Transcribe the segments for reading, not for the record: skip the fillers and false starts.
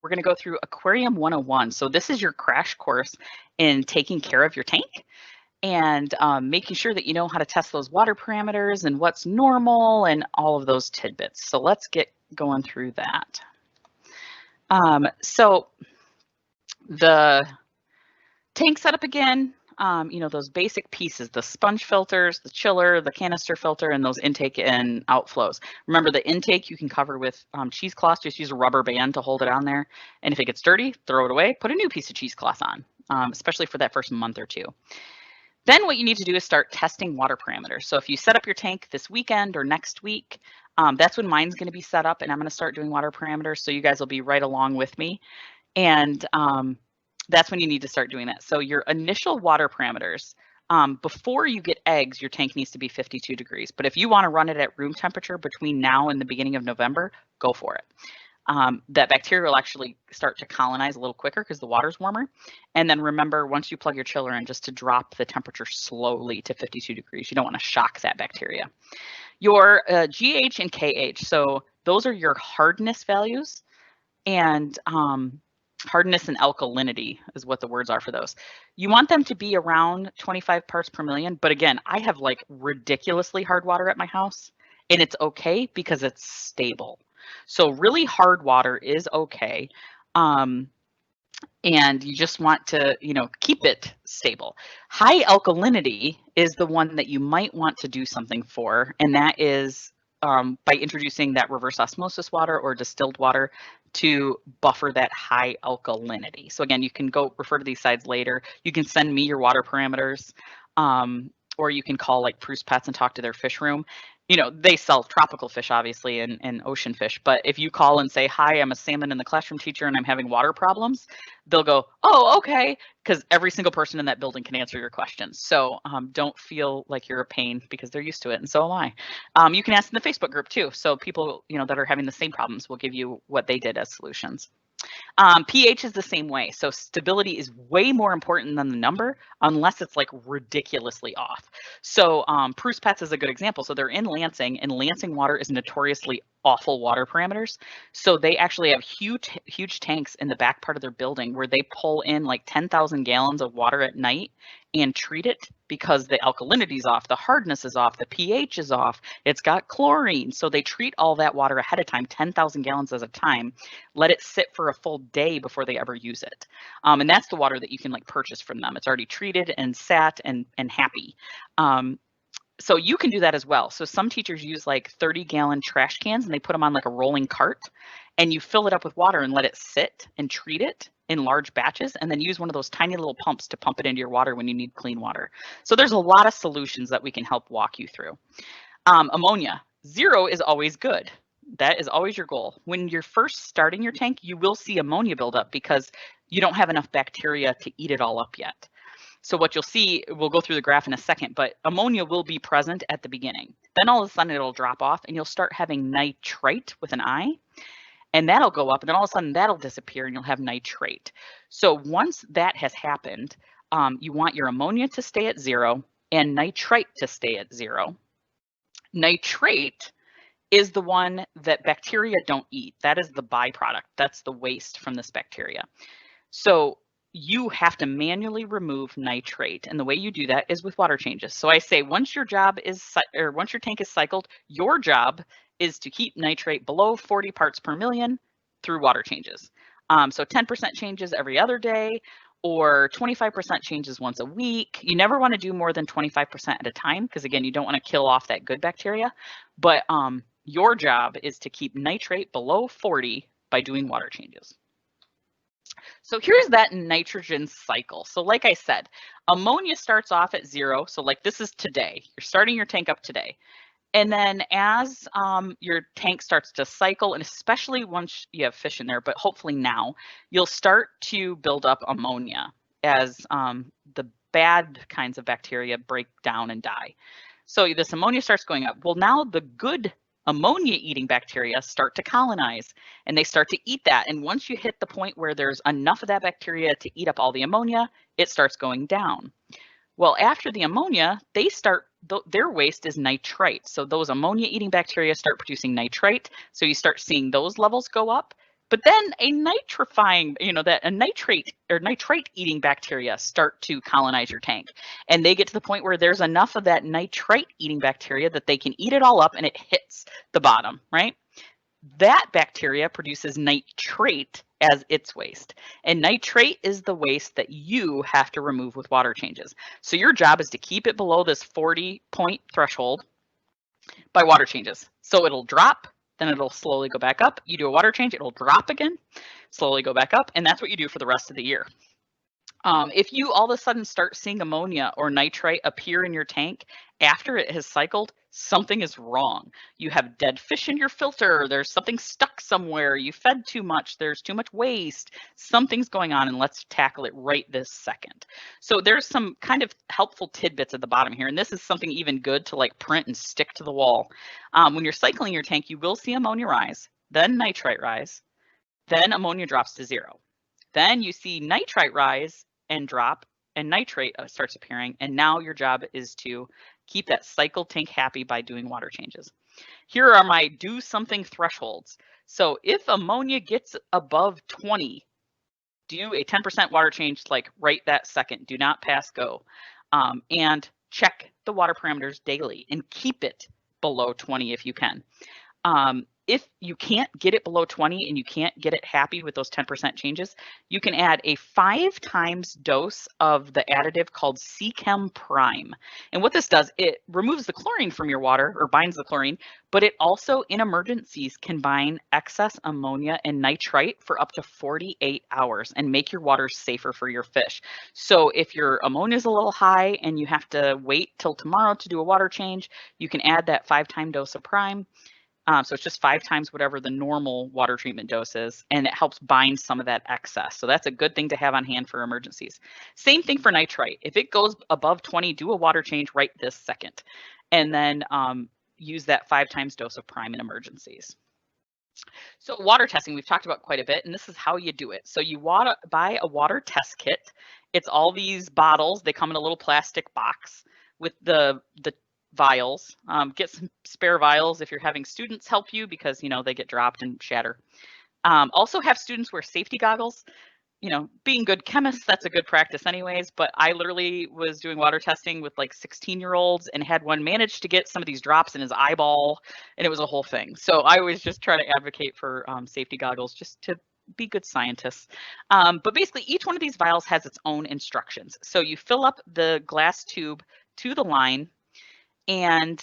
We're going to go through Aquarium 101. So this is your crash course in taking care of your tank and making sure that you know how to test those water parameters and what's normal and all of those tidbits. So let's get going through that. So the tank setup again, you know, those basic pieces, the sponge filters, the chiller, the canister filter, and those intake and outflows. Remember, the intake you can cover with cheesecloth. Just use a rubber band to hold it on there. And if it gets dirty, throw it away. Put a new piece of cheesecloth on, especially for that first month or two. Then what you need to do is start testing water parameters. So if you set up your tank this weekend or next week, that's when mine's going to be set up, and I'm going to start doing water parameters. So you guys will be right along with me. And that's when you need to start doing that. So your initial water parameters, before you get eggs, your tank needs to be 52 degrees. But if you want to run it at room temperature between now and the beginning of November, go for it. That bacteria will actually start to colonize a little quicker because the water's warmer. And then remember, once you plug your chiller in, just to drop the temperature slowly to 52 degrees. You don't want to shock that bacteria. Your GH and KH, so those are your hardness values. And hardness and alkalinity is what the words are for those. You want them to be around 25 parts per million. But again, I have like ridiculously hard water at my house, and it's okay because it's stable. So really hard water is okay. And you just want to, you know, keep it stable. High alkalinity is the one that you might want to do something for, and that is by introducing that reverse osmosis water or distilled water to buffer that high alkalinity. So again, you can go refer to these sites later. You can send me your water parameters, or you can call like Prue's Pets and talk to their fish room. You know, they sell tropical fish, obviously, and ocean fish. But if you call and say, hi, I'm a salmon in the classroom teacher and I'm having water problems, they'll go, oh, okay, because every single person in that building can answer your questions. So don't feel like you're a pain because they're used to it, and so am I. You can ask in the Facebook group too. So people, you know, that are having the same problems will give you what they did as solutions. pH is the same way. So stability is way more important than the number, unless it's like ridiculously off. So Prue's Pets is a good example. So they're in Lansing, and Lansing water is notoriously awful water parameters. So they actually have huge tanks in the back part of their building where they pull in like 10,000 gallons of water at night and treat it because the alkalinity is off, the hardness is off, the pH is off, it's got chlorine. So they treat all that water ahead of time, 10,000 gallons at a time, let it sit for a full day before they ever use it. And that's the water that you can like purchase from them. It's already treated and sat and happy. So you can do that as well. So some teachers use like 30-gallon trash cans and they put them on like a rolling cart, and you fill it up with water and let it sit and treat it in large batches, and then use one of those tiny little pumps to pump it into your water when you need clean water. So there's a lot of solutions that we can help walk you through. Ammonia, 0 is always good. That is always your goal. When you're first starting your tank, you will see ammonia build up because you don't have enough bacteria to eat it all up yet. So what you'll see, we'll go through the graph in a second, but ammonia will be present at the beginning. Then all of a sudden it'll drop off and you'll start having nitrite with an I, and that'll go up, and then all of a sudden that'll disappear and you'll have nitrate. So once that has happened, you want your ammonia to stay at 0 and nitrite to stay at 0. Nitrate is the one that bacteria don't eat. That is the byproduct. That's the waste from this bacteria. So you have to manually remove nitrate, and the way you do that is with water changes. So I say once your tank is cycled, your job is to keep nitrate below 40 parts per million through water changes. So 10% changes every other day, or 25% changes once a week. You never want to do more than 25% at a time because, again, you don't want to kill off that good bacteria. But your job is to keep nitrate below 40 by doing water changes. So here's that nitrogen cycle. So like I said, ammonia starts off at 0. So like this is today. You're starting your tank up today. And then as your tank starts to cycle, and especially once you have fish in there, but hopefully now, you'll start to build up ammonia as the bad kinds of bacteria break down and die. So this ammonia starts going up. Well, now the good ammonia-eating bacteria start to colonize, and they start to eat that. And once you hit the point where there's enough of that bacteria to eat up all the ammonia, it starts going down. Well, after the ammonia, their waste is nitrite. So those ammonia-eating bacteria start producing nitrite. So you start seeing those levels go up. But then a nitrifying, that a nitrate or nitrite eating bacteria start to colonize your tank. And they get to the point where there's enough of that nitrite eating bacteria that they can eat it all up and it hits the bottom, right? That bacteria produces nitrate as its waste. And nitrate is the waste that you have to remove with water changes. So your job is to keep it below this 40-point threshold by water changes. So it'll drop, then it'll slowly go back up. You do a water change, it'll drop again, slowly go back up, and that's what you do for the rest of the year. If you all of a sudden start seeing ammonia or nitrite appear in your tank after it has cycled, something is wrong. You have dead fish in your filter, there's something stuck somewhere, you fed too much, there's too much waste, something's going on, and let's tackle it right this second. So there's some kind of helpful tidbits at the bottom here, and this is something even good to like print and stick to the wall. When you're cycling your tank, you will see ammonia rise, then nitrite rise, then ammonia drops to 0. Then you see nitrite rise and drop, and nitrate starts appearing, and now your job is to keep that cycle tank happy by doing water changes. Here are my do something thresholds. So if ammonia gets above 20, do a 10% water change like right that second. Do not pass go. And check the water parameters daily and keep it below 20 if you can. If you can't get it below 20 and you can't get it happy with those 10% changes, you can add a 5 times dose of the additive called SIC Prime. And what this does, it removes the chlorine from your water or binds the chlorine, but it also in emergencies can bind excess ammonia and nitrite for up to 48 hours and make your water safer for your fish. So if your ammonia is a little high and you have to wait till tomorrow to do a water change, you can add that 5-time dose of Prime. So it's just 5 times whatever the normal water treatment dose is, and it helps bind some of that excess. So that's a good thing to have on hand for emergencies. Same thing for nitrite. If it goes above 20, do a water change right this second, and then use that 5 times dose of Prime in emergencies. So water testing, we've talked about quite a bit, and this is how you do it. So you buy a water test kit. It's all these bottles. They come in a little plastic box with the vials. Get some spare vials if you're having students help you because they get dropped and shatter. Also have students wear safety goggles. Being good chemists, that's a good practice anyways, but I literally was doing water testing with like 16-year-olds and had one manage to get some of these drops in his eyeball, and it was a whole thing. So I always just try to advocate for safety goggles just to be good scientists. But basically each one of these vials has its own instructions. So you fill up the glass tube to the line, and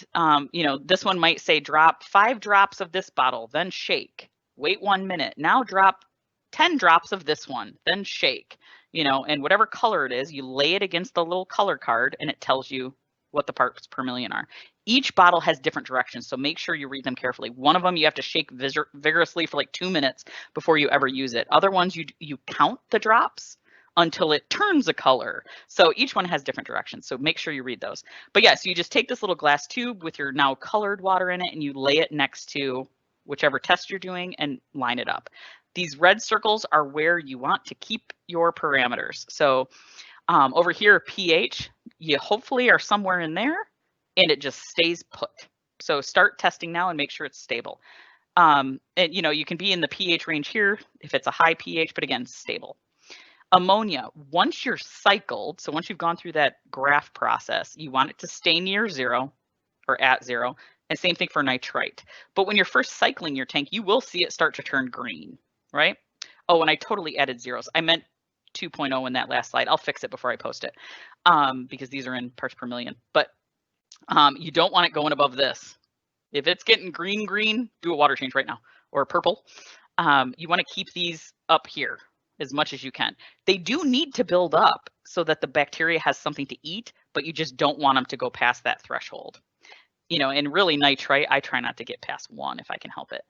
this one might say drop 5 drops of this bottle, then shake, wait 1 minute, now drop 10 drops of this one, then shake, and whatever color it is, you lay it against the little color card and it tells you what the parts per million are. Each bottle has different directions, so make sure you read them carefully. One of them you have to shake vigorously for like 2 minutes before you ever use it. Other ones you count the drops until it turns a color. So each one has different directions. So make sure you read those. But yeah, so you just take this little glass tube with your now colored water in it and you lay it next to whichever test you're doing and line it up. These red circles are where you want to keep your parameters. So over here, pH, you hopefully are somewhere in there and it just stays put. So start testing now and make sure it's stable. And you can be in the pH range here if it's a high pH, but again, stable. Ammonia, once you're cycled, so once you've gone through that graph process, you want it to stay near 0 or at 0. And same thing for nitrite. But when you're first cycling your tank, you will see it start to turn green, right? Oh, and I totally added zeros. I meant 2.0 in that last slide. I'll fix it before I post it because these are in parts per million. But you don't want it going above this. If it's getting green, do a water change right now, or purple. You want to keep these up here as much as you can. They do need to build up so that the bacteria has something to eat, but you just don't want them to go past that threshold. And really nitrite, I try not to get past 1 if I can help it.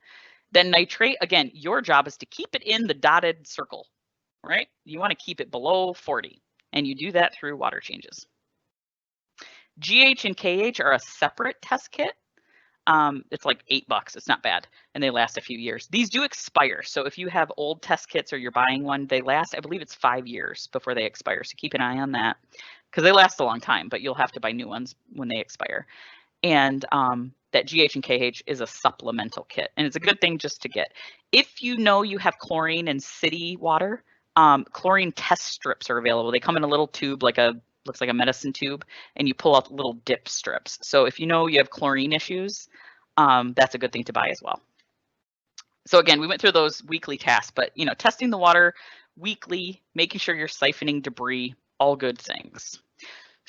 Then nitrate, again, your job is to keep it in the dotted circle, right? You want to keep it below 40, and you do that through water changes. GH and KH are a separate test kit. It's like $8. It's not bad, and they last a few years. These do expire, so if you have old test kits or you're buying one, they last, I believe it's 5 years before they expire, so keep an eye on that because they last a long time, but you'll have to buy new ones when they expire. And that GH and KH is a supplemental kit, and it's a good thing just to get. If you know you have chlorine in city water, chlorine test strips are available. They come in a little tube, looks like a medicine tube, and you pull out little dip strips. So if you know you have chlorine issues, that's a good thing to buy as well. So again, we went through those weekly tasks, but testing the water weekly, making sure you're siphoning debris, all good things.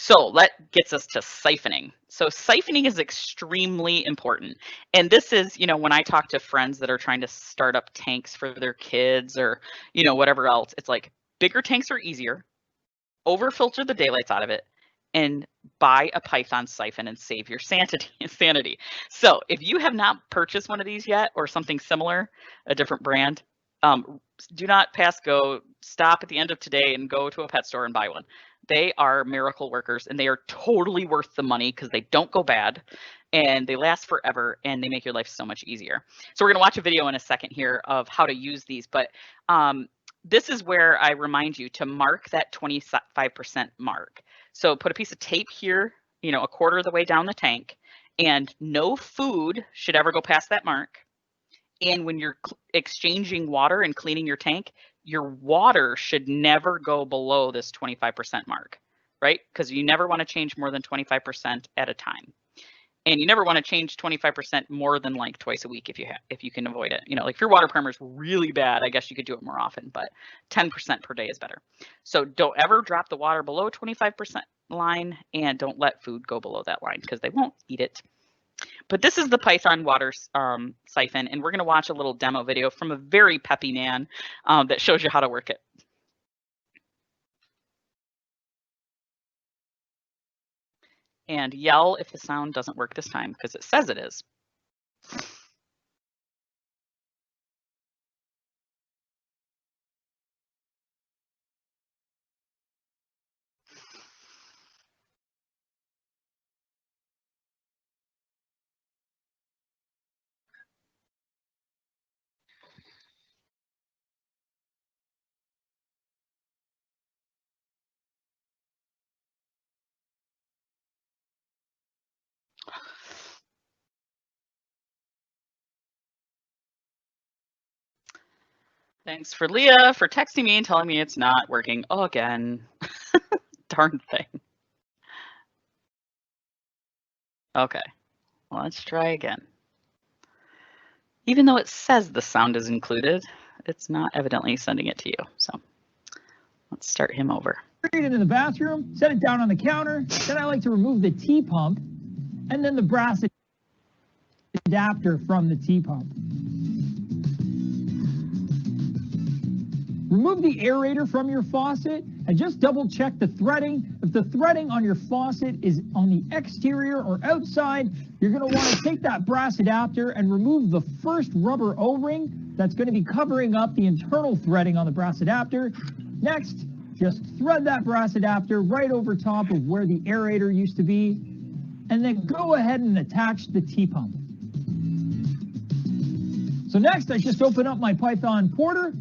So that gets us to siphoning. So siphoning is extremely important. And this is, when I talk to friends that are trying to start up tanks for their kids or, whatever else, it's like bigger tanks are easier, over-filter the daylights out of it, and buy a Python siphon and save your sanity. So if you have not purchased one of these yet or something similar, a different brand, do not pass go. Stop at the end of today and go to a pet store and buy one. They are miracle workers, and they are totally worth the money because they don't go bad and they last forever and they make your life so much easier. So we're going to watch a video in a second here of how to use these, but this is where I remind you to mark that 25% mark. So put a piece of tape here, a quarter of the way down the tank, and no food should ever go past that mark. And when you're exchanging water and cleaning your tank, your water should never go below this 25% mark, right? Because you never want to change more than 25% at a time. And you never want to change 25% more than like twice a week if you can avoid it. Like if your water primer is really bad, I guess you could do it more often, but 10% per day is better. So don't ever drop the water below 25% line, and don't let food go below that line because they won't eat it. But this is the Python water siphon, and we're going to watch a little demo video from a very peppy man that shows you how to work it. And yell if the sound doesn't work this time, because it says it is. Thanks for Leah for texting me and telling me it's not working again. Darn thing. Okay, let's try again. Even though it says the sound is included, it's not evidently sending it to you. So let's start him over. Bring it into the bathroom, set it down on the counter. Then I like to remove the T-pump and then the brass adapter from the T-pump. Remove the aerator from your faucet and just double check the threading. If the threading on your faucet is on the exterior or outside, you're going to want to take that brass adapter and remove the first rubber O-ring that's going to be covering up the internal threading on the brass adapter. Next, just thread that brass adapter right over top of where the aerator used to be, and then go ahead and attach the T-pump. So next, I just open up my Python porter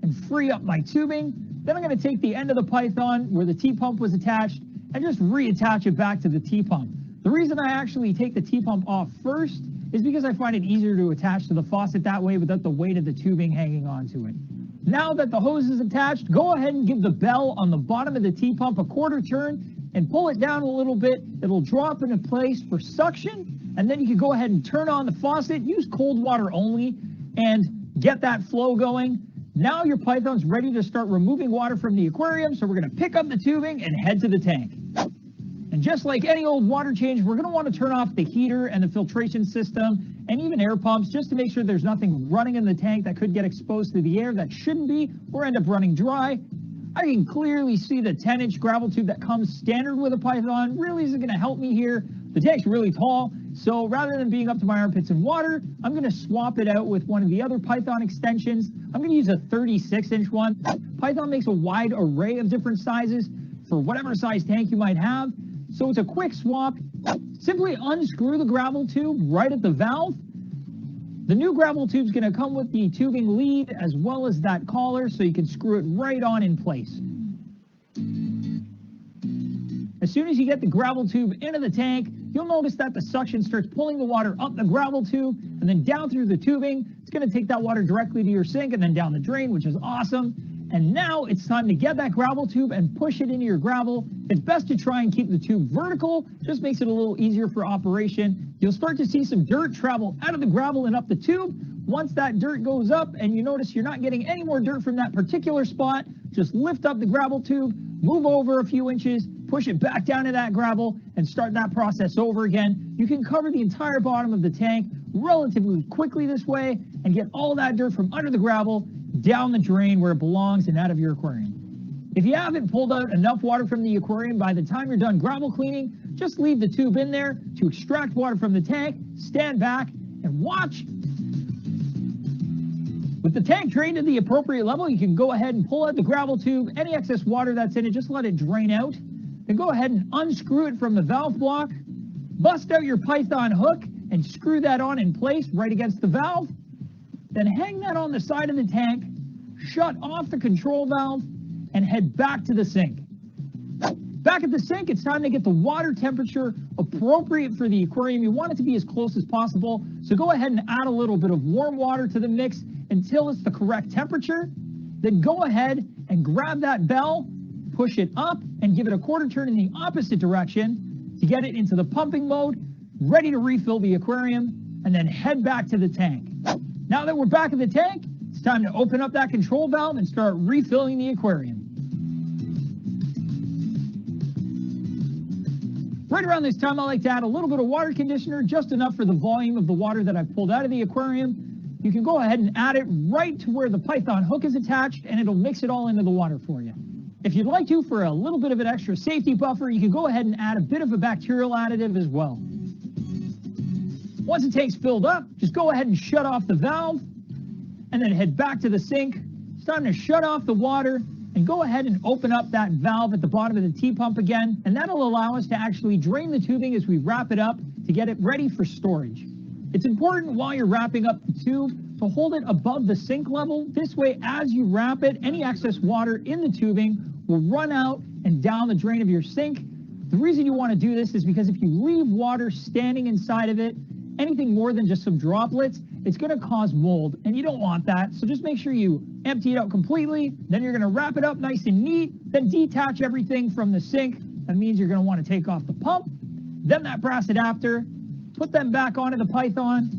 and free up my tubing. Then I'm going to take the end of the Python where the T-pump was attached and just reattach it back to the T-pump. The reason I actually take the T-pump off first is because I find it easier to attach to the faucet that way without the weight of the tubing hanging onto it. Now that the hose is attached, go ahead and give the bell on the bottom of the T-pump a quarter turn and pull it down a little bit. It'll drop into place for suction, and then you can go ahead and turn on the faucet, use cold water only, and get that flow going. Now your Python's ready to start removing water from the aquarium, so we're going to pick up the tubing and head to the tank. And just like any old water change, we're going to want to turn off the heater and the filtration system and even air pumps just to make sure there's nothing running in the tank that could get exposed to the air that shouldn't be or end up running dry. I can clearly see the 10-inch gravel tube that comes standard with a Python really isn't going to help me here. The tank's really tall, so rather than being up to my armpits in water, I'm going to swap it out with one of the other Python extensions. I'm going to use a 36-inch one. Python makes a wide array of different sizes for whatever size tank you might have, so it's a quick swap. Simply unscrew the gravel tube right at the valve. The new gravel tube is going to come with the tubing lead as well as that collar, so you can screw it right on in place. As soon as you get the gravel tube into the tank, you'll notice that the suction starts pulling the water up the gravel tube and then down through the tubing. It's going to take that water directly to your sink and then down the drain, which is awesome. And now it's time to get that gravel tube and push it into your gravel. It's best to try and keep the tube vertical, just makes it a little easier for operation. You'll start to see some dirt travel out of the gravel and up the tube. Once that dirt goes up and you notice you're not getting any more dirt from that particular spot, just lift up the gravel tube, move over a few inches, push it back down to that gravel, and start that process over again. You can cover the entire bottom of the tank relatively quickly this way and get all that dirt from under the gravel down the drain where it belongs and out of your aquarium. If you haven't pulled out enough water from the aquarium by the time you're done gravel cleaning, just leave the tube in there to extract water from the tank, stand back, and watch. With the tank drained to the appropriate level, you can go ahead and pull out the gravel tube. Any excess water that's in it, just let it drain out. Then go ahead and unscrew it from the valve block. Bust out your Python hook and screw that on in place right against the valve. Then hang that on the side of the tank, shut off the control valve, and head back to the sink. Back at the sink, it's time to get the water temperature appropriate for the aquarium. You want it to be as close as possible, so go ahead and add a little bit of warm water to the mix until it's the correct temperature. Then go ahead and grab that bell, push it up, and give it a quarter turn in the opposite direction to get it into the pumping mode, ready to refill the aquarium, and then head back to the tank. Now that we're back in the tank, it's time to open up that control valve and start refilling the aquarium. Right around this time, I like to add a little bit of water conditioner, just enough for the volume of the water that I've pulled out of the aquarium. You can go ahead and add it right to where the Python hook is attached, and it'll mix it all into the water for you. If you'd like to, for a little bit of an extra safety buffer, you can go ahead and add a bit of a bacterial additive as well. Once the tank's filled up, just go ahead and shut off the valve and then head back to the sink. It's time to shut off the water and go ahead and open up that valve at the bottom of the T-pump again, and that'll allow us to actually drain the tubing as we wrap it up to get it ready for storage. It's important while you're wrapping up the tube to hold it above the sink level. This way, as you wrap it, any excess water in the tubing will run out and down the drain of your sink. The reason you want to do this is because if you leave water standing inside of it, anything more than just some droplets, it's going to cause mold, and you don't want that. So just make sure you empty it out completely. Then you're going to wrap it up nice and neat, then detach everything from the sink. That means you're going to want to take off the pump, then that brass adapter, put them back onto the Python,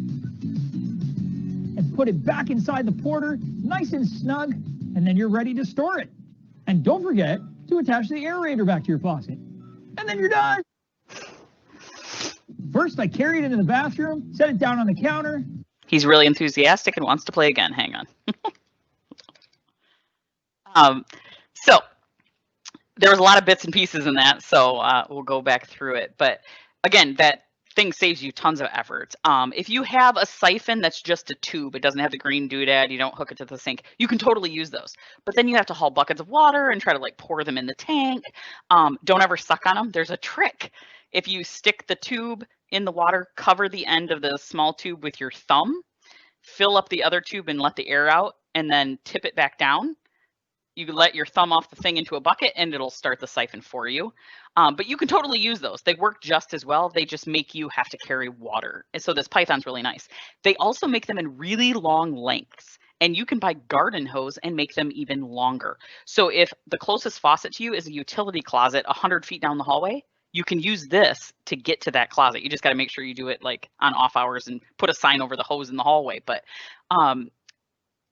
and put it back inside the porter, nice and snug, and then you're ready to store it. And don't forget to attach the aerator back to your faucet. And then you're done. First, I carry it into the bathroom, set it down on the counter. He's really enthusiastic and wants to play again. Hang on. So there was a lot of bits and pieces in that, so we'll go back through it. But again, that thing saves you tons of effort. If you have a siphon that's just a tube, it doesn't have the green doodad, you don't hook it to the sink, you can totally use those. But then you have to haul buckets of water and try to like pour them in the tank. Don't ever suck on them. There's a trick. If you stick the tube in the water, cover the end of the small tube with your thumb, fill up the other tube and let the air out, and then tip it back down. You let your thumb off the thing into a bucket and it'll start the siphon for you. But you can totally use those. They work just as well. They just make you have to carry water. And so this Python's really nice. They also make them in really long lengths. And you can buy garden hose and make them even longer. So if the closest faucet to you is a utility closet 100 feet down the hallway, you can use this to get to that closet. You just got to make sure you do it like on off hours and put a sign over the hose in the hallway. But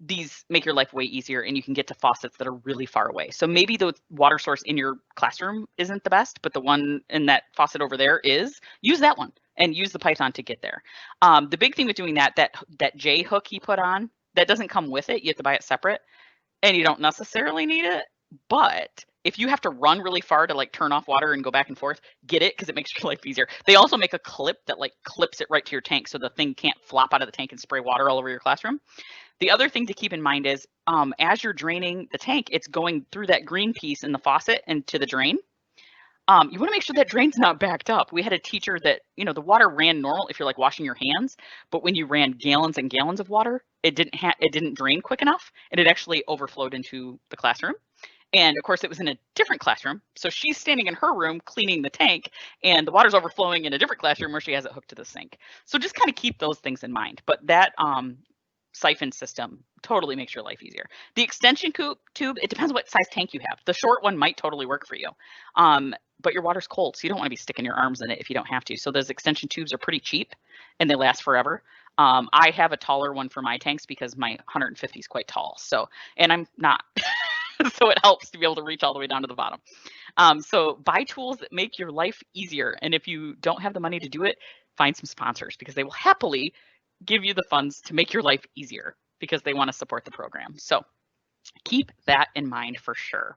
these make your life way easier, and you can get to faucets that are really far away. So maybe the water source in your classroom isn't the best, but the one in that faucet over there is. Use that one and use the Python to get there. The big thing with doing that J hook he put on, that doesn't come with it. You have to buy it separate, and you don't necessarily need it. But if you have to run really far to like turn off water and go back and forth, get it, because it makes your life easier. They also make a clip that like clips it right to your tank so the thing can't flop out of the tank and spray water all over your classroom. The other thing to keep in mind is as you're draining the tank, it's going through that green piece in the faucet and to the drain. You want to make sure that drain's not backed up. We had a teacher that, you know, the water ran normal if you're like washing your hands, but when you ran gallons and gallons of water, it didn't drain quick enough, and it actually overflowed into the classroom. And of course, it was in a different classroom. So she's standing in her room cleaning the tank, and the water's overflowing in a different classroom where she has it hooked to the sink. So just kind of keep those things in mind. But that siphon system totally makes your life easier. The extension tube, it depends what size tank you have. The short one might totally work for you. But your water's cold, so you don't want to be sticking your arms in it if you don't have to. So those extension tubes are pretty cheap and they last forever. I have a taller one for my tanks because my 150 is quite tall. So, and I'm not. So it helps to be able to reach all the way down to the bottom. So buy tools that make your life easier. And if you don't have the money to do it, find some sponsors because they will happily give you the funds to make your life easier because they want to support the program. So keep that in mind for sure.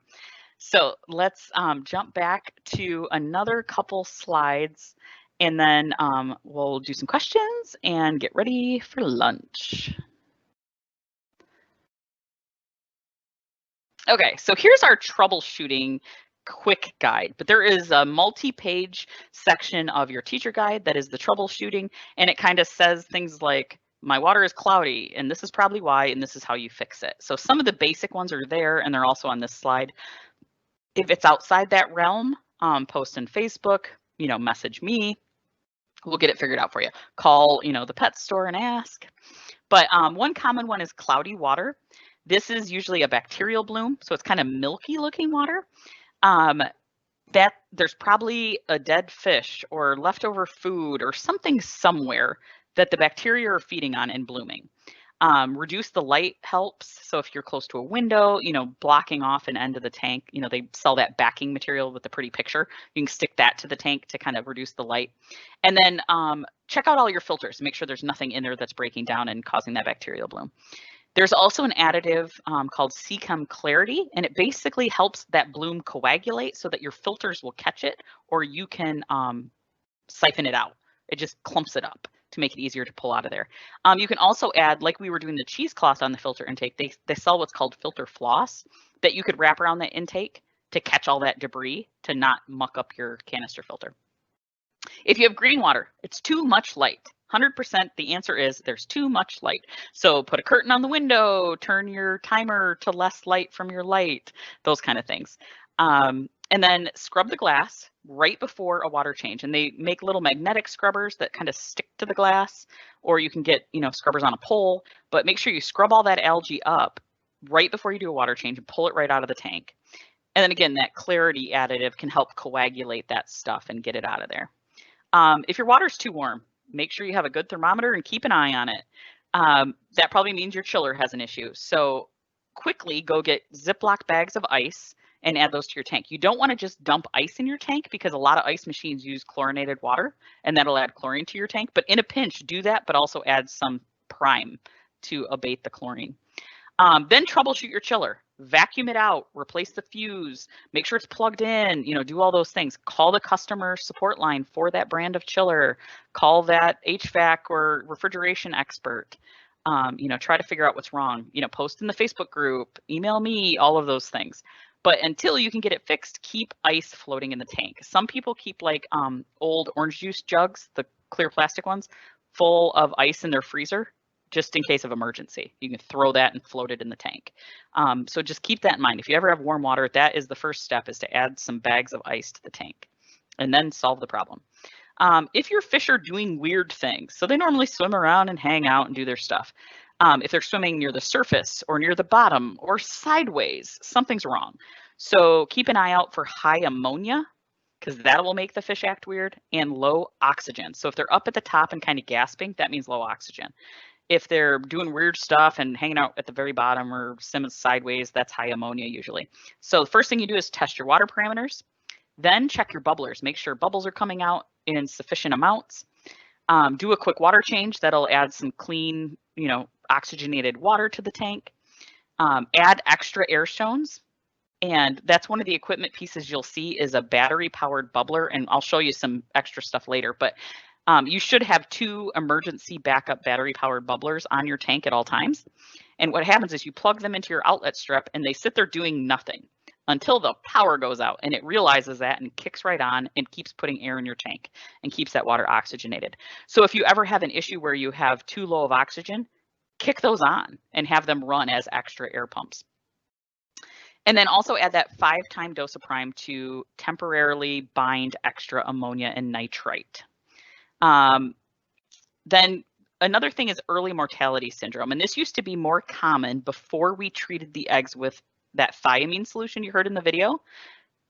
So let's jump back to another couple slides and then we'll do some questions and get ready for lunch. Okay, so here's our troubleshooting quick guide, but there is a multi-page section of your teacher guide that is the troubleshooting, and it kind of says things like, my water is cloudy, and this is probably why, and this is how you fix it. So some of the basic ones are there, and they're also on this slide. If it's outside that realm, post in Facebook, message me. We'll get it figured out for you. Call, the pet store and ask. But one common one is cloudy water. This is usually a bacterial bloom, so it's kind of milky looking water. That there's probably a dead fish or leftover food or something somewhere that the bacteria are feeding on and blooming. Reduce the light helps. So if you're close to a window, blocking off an end of the tank, they sell that backing material with the pretty picture. You can stick that to the tank to kind of reduce the light. And then check out all your filters. Make sure there's nothing in there that's breaking down and causing that bacterial bloom. There's also an additive called SIC Clarity, and it basically helps that bloom coagulate so that your filters will catch it, or you can siphon it out. It just clumps it up to make it easier to pull out of there. You can also add, like we were doing the cheesecloth on the filter intake, they sell what's called filter floss that you could wrap around that intake to catch all that debris to not muck up your canister filter. If you have green water, it's too much light. 100% the answer is there's too much light. So put a curtain on the window, turn your timer to less light from your light, those kind of things. And then scrub the glass right before a water change. And they make little magnetic scrubbers that kind of stick to the glass, or you can get, scrubbers on a pole, but make sure you scrub all that algae up right before you do a water change and pull it right out of the tank. And then again, that clarity additive can help coagulate that stuff and get it out of there. If your water's too warm, make sure you have a good thermometer and keep an eye on it. That probably means your chiller has an issue. So quickly go get Ziploc bags of ice and add those to your tank. You don't want to just dump ice in your tank because a lot of ice machines use chlorinated water and that'll add chlorine to your tank. But in a pinch, do that, but also add some prime to abate the chlorine. Then troubleshoot your chiller. Vacuum it out, replace the fuse, make sure it's plugged in, do all those things. Call the customer support line for that brand of chiller. Call that HVAC or refrigeration expert. Try to figure out what's wrong. Post in the Facebook group, email me, all of those things. But until you can get it fixed, keep ice floating in the tank. Some people keep like old orange juice jugs, the clear plastic ones, full of ice in their freezer, just in case of emergency. You can throw that and float it in the tank. So just keep that in mind. If you ever have warm water, that is the first step, is to add some bags of ice to the tank and then solve the problem. If your fish are doing weird things, so they normally swim around and hang out and do their stuff. If they're swimming near the surface or near the bottom or sideways, something's wrong. So keep an eye out for high ammonia, because that will make the fish act weird, and low oxygen. So if they're up at the top and kind of gasping, that means low oxygen. If they're doing weird stuff and hanging out at the very bottom or swimming sideways, that's high ammonia usually. So the first thing you do is test your water parameters, then check your bubblers. Make sure bubbles are coming out in sufficient amounts. Do a quick water change. That'll add some clean, oxygenated water to the tank. Add extra air stones. And that's one of the equipment pieces you'll see is a battery powered bubbler. And I'll show you some extra stuff later, but you should have 2 emergency backup battery powered bubblers on your tank at all times. And what happens is you plug them into your outlet strip and they sit there doing nothing until the power goes out, and it realizes that and kicks right on and keeps putting air in your tank and keeps that water oxygenated. So if you ever have an issue where you have too low of oxygen, kick those on and have them run as extra air pumps. And then also add that 5-time dose of prime to temporarily bind extra ammonia and nitrite. Then another thing is early mortality syndrome. And this used to be more common before we treated the eggs with that thiamine solution you heard in the video.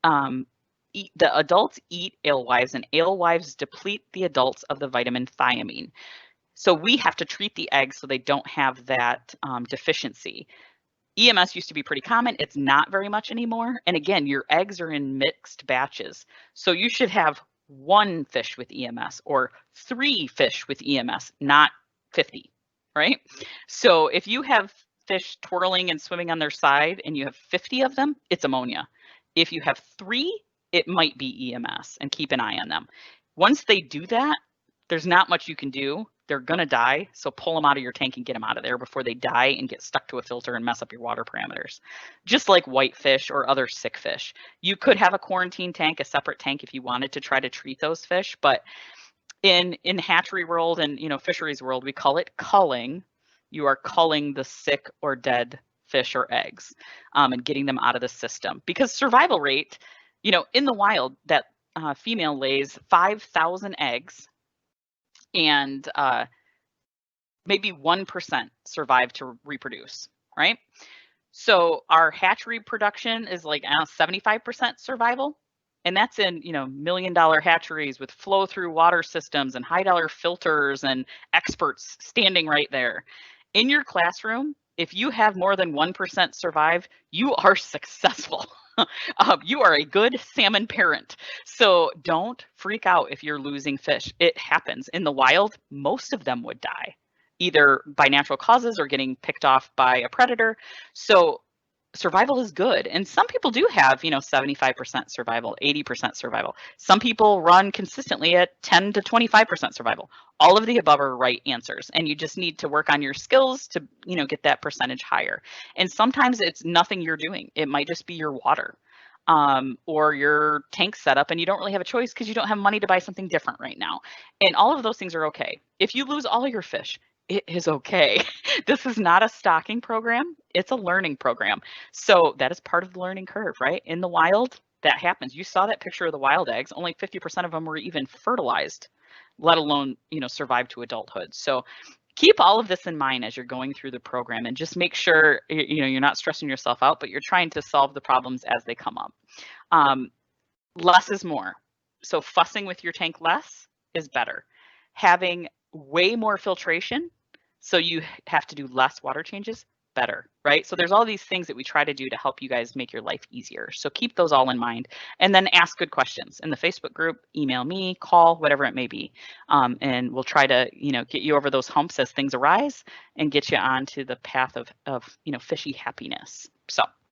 The adults eat alewives, and alewives deplete the adults of the vitamin thiamine. So we have to treat the eggs so they don't have that deficiency. EMS used to be pretty common. It's not very much anymore. And again, your eggs are in mixed batches. So you should have 1 fish with EMS or 3 fish with EMS, not 50, right? So if you have fish twirling and swimming on their side and you have 50 of them, it's ammonia. If you have 3, it might be EMS, and keep an eye on them. Once they do that, there's not much you can do. They're going to die. So pull them out of your tank and get them out of there before they die and get stuck to a filter and mess up your water parameters. Just like whitefish or other sick fish. You could have a quarantine tank, a separate tank if you wanted to try to treat those fish. But in hatchery world and fisheries world, we call it culling. You are culling the sick or dead fish or eggs and getting them out of the system. Because survival rate, in the wild, that female lays 5,000 eggs. And maybe 1% survive to reproduce, right? So our hatchery production is like 75% survival. And that's in, $1 million hatcheries with flow through water systems and high-dollar filters and experts standing right there. In your classroom, if you have more than 1% survive, you are successful. You are a good salmon parent. So don't freak out if you're losing fish. It happens. In the wild, most of them would die, either by natural causes or getting picked off by a predator. So survival is good. And some people do have, 75% survival, 80% survival. Some people run consistently at 10 to 25% survival. All of the above are right answers. And you just need to work on your skills to, get that percentage higher. And sometimes it's nothing you're doing. It might just be your water or your tank setup, and you don't really have a choice because you don't have money to buy something different right now. And all of those things are okay. If you lose all your fish, it is okay. This is not a stocking program. It's a learning program. So that is part of the learning curve, right? In the wild, that happens. You saw that picture of the wild eggs. Only 50% of them were even fertilized, let alone, survive to adulthood. So keep all of this in mind as you're going through the program, and just make sure, you're not stressing yourself out, but you're trying to solve the problems as they come up. Less is more. So fussing with your tank less is better. Having way more filtration, so you have to do less water changes, better, right? So there's all these things that we try to do to help you guys make your life easier. So keep those all in mind, and then ask good questions in the Facebook group, email me, call, whatever it may be. And we'll try to, get you over those humps as things arise and get you onto the path of fishy happiness. So